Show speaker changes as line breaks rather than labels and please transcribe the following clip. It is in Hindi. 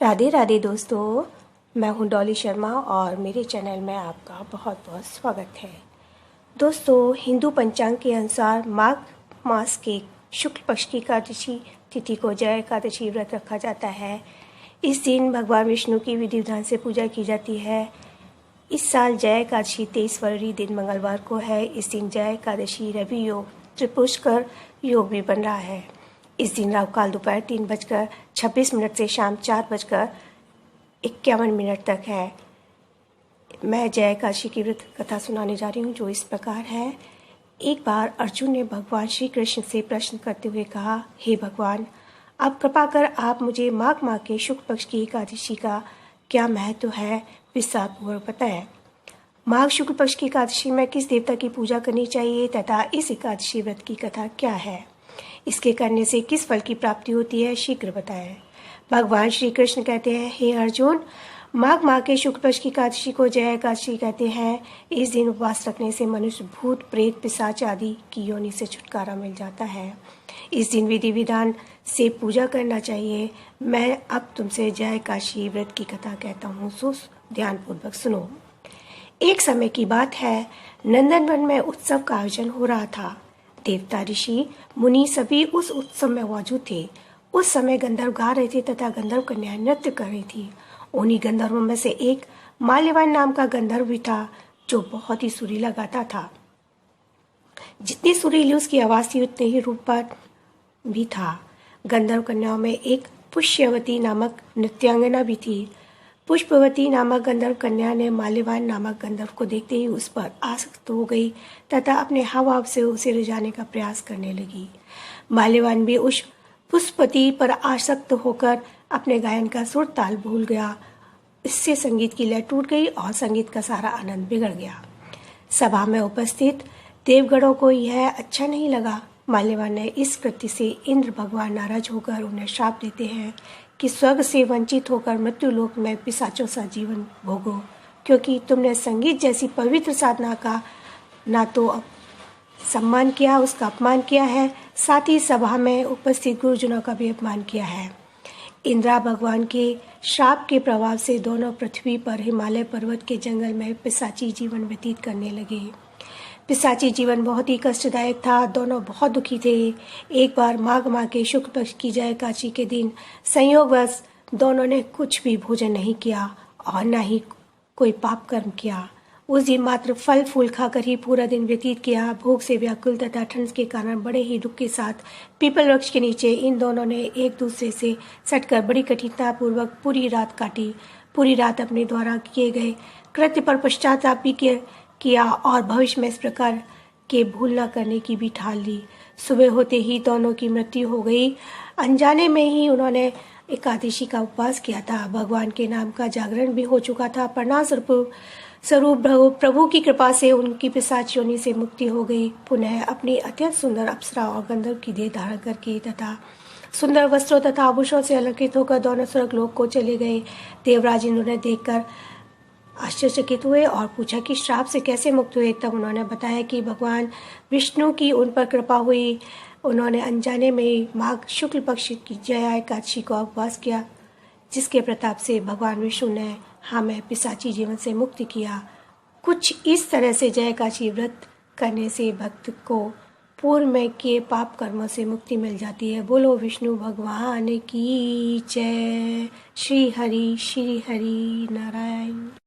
राधे राधे दोस्तों, मैं हूं डॉली शर्मा और मेरे चैनल में आपका बहुत बहुत स्वागत है। दोस्तों, हिंदू पंचांग के अनुसार माघ मास के शुक्ल पक्ष की एकादशी तिथि को जय एकादशी व्रत रखा जाता है। इस दिन भगवान विष्णु की विधि विधान से पूजा की जाती है। इस साल जय एकादशी 23 फरवरी दिन मंगलवार को है। इस दिन जय एकादशी रवि योग त्रिपुष्कर योग भी बन रहा है। इस दिन राहुकाल दोपहर 3:26 से शाम 4:51 तक है। मैं जय एकादशी की व्रत कथा सुनाने जा रही हूँ, जो इस प्रकार है। एक बार अर्जुन ने भगवान श्री कृष्ण से प्रश्न करते हुए कहा, हे भगवान, अब कृपा कर आप मुझे माघ माह के शुक्ल पक्ष की एकादशी का क्या महत्व है विस्तार पूर्वक बताएं। माघ शुक्ल पक्ष की एकादशी में किस देवता की पूजा करनी चाहिए तथा इस एकादशी व्रत की कथा क्या है, इसके करने से किस फल की प्राप्ति होती है, शीघ्र बताएं। भगवान श्री कृष्ण कहते हैं, हे अर्जुन, माघ माह के शुक्ल पक्ष की एकादशी को जय एकादशी कहते हैं। इस दिन उपवास रखने से मनुष्य भूत प्रेत पिशाच आदि की योनि से छुटकारा मिल जाता है। इस दिन विधि विधान से पूजा करना चाहिए। मैं अब तुमसे जय एकादशी व्रत की कथा कहता हूँ, सो ध्यानपूर्वक सुनो। एक समय की बात है, नंदनवन में उत्सव का आयोजन हो रहा था। देवता, ऋषि, मुनि सभी उस उत्सव में मौजूद थे। उस समय गंधर्व गा रहे थे तथा गंधर्व कन्याएं नृत्य कर रही थी। उन्हीं गंधर्वों में से एक माल्यवान नाम का गंधर्व भी था, जो बहुत ही सुरीला गाता था। जितनी सुरीली उसकी आवाज थी, उतने ही रूपवान भी था। गंधर्व कन्याओं में एक पुष्यवती नामक नृत्यांगना भी थी। पुष्पवती नामक गंधर्व कन्या ने माल्यवान नामक गंधर्व को देखते ही उस पर आसक्त हो गई तथा अपने हाव भाव से उसे रिझाने का प्रयास करने लगी। माल्यवान भी उस पुष्पवती पर आसक्त होकर अपने गायन का सुर ताल भूल गया। इससे संगीत की लय टूट गई और संगीत का सारा आनंद बिगड़ गया। सभा में उपस्थित देवगणों को यह अच्छा नहीं लगा। माल्यवान ने इस कृत्य से इंद्र भगवान नाराज होकर उन्हें श्राप देते हैं कि स्वर्ग से वंचित होकर मृत्युलोक में पिशाचों सा जीवन भोगो, क्योंकि तुमने संगीत जैसी पवित्र साधना का ना तो सम्मान किया, उसका अपमान किया है, साथ ही सभा में उपस्थित गुरुजनों का भी अपमान किया है। इंद्रा भगवान के श्राप के प्रभाव से दोनों पृथ्वी पर हिमालय पर्वत के जंगल में पिशाची जीवन व्यतीत करने लगे। पिशाची जीवन बहुत ही कष्टदायक था। दोनों बहुत दुखी थे। एक बार माघ माह के शुक्ल पक्ष की जय एकादशी के दिन संयोगवश दोनों ने कुछ भी भोजन नहीं किया और न ही कोई पाप कर्म किया। उस दिन मात्र फल फूल खाकर ही पूरा दिन व्यतीत किया। भूख से व्याकुल तथा ठंड के कारण बड़े ही दुख के साथ पीपल वृक्ष के नीचे इन दोनों ने एक दूसरे से सटकर बड़ी कठिनता पूर्वक पूरी रात काटी। पूरी रात अपने द्वारा किए गए कृत्य पर पश्चाताप भी किया और भविष्य में इस प्रकार के भूल न करने की भी ठान ली। सुबह होते ही दोनों की मृत्यु हो गई। अनजाने में ही उन्होंने एकादशी का उपवास किया था। भगवान के नाम का जागरण भी हो चुका था। परिणाम स्वरूप प्रभु की कृपा से उनकी पिशाच योनि से मुक्ति हो गई। पुनः अपनी अत्यंत सुंदर अप्सरा और गंधर्व की देह धारण करके तथा सुंदर वस्त्रों तथा आभूषणों से अलंकृत होकर दोनों स्वर्गलोक को चले गए। देवराज इंद्र ने देखकर आश्चर्यचकित हुए और पूछा कि श्राप से कैसे मुक्त हुए। तब उन्होंने बताया कि भगवान विष्णु की उन पर कृपा हुई। उन्होंने अनजाने में माघ शुक्ल पक्ष की जया एकादशी को उपवास किया, जिसके प्रताप से भगवान विष्णु ने हमें पिशाची जीवन से मुक्त किया। कुछ इस तरह से जय एकादशी व्रत करने से भक्त को पूर्व में किए पाप कर्मों से मुक्ति मिल जाती है। बोलो विष्णु भगवान की जय। श्री हरि नारायण।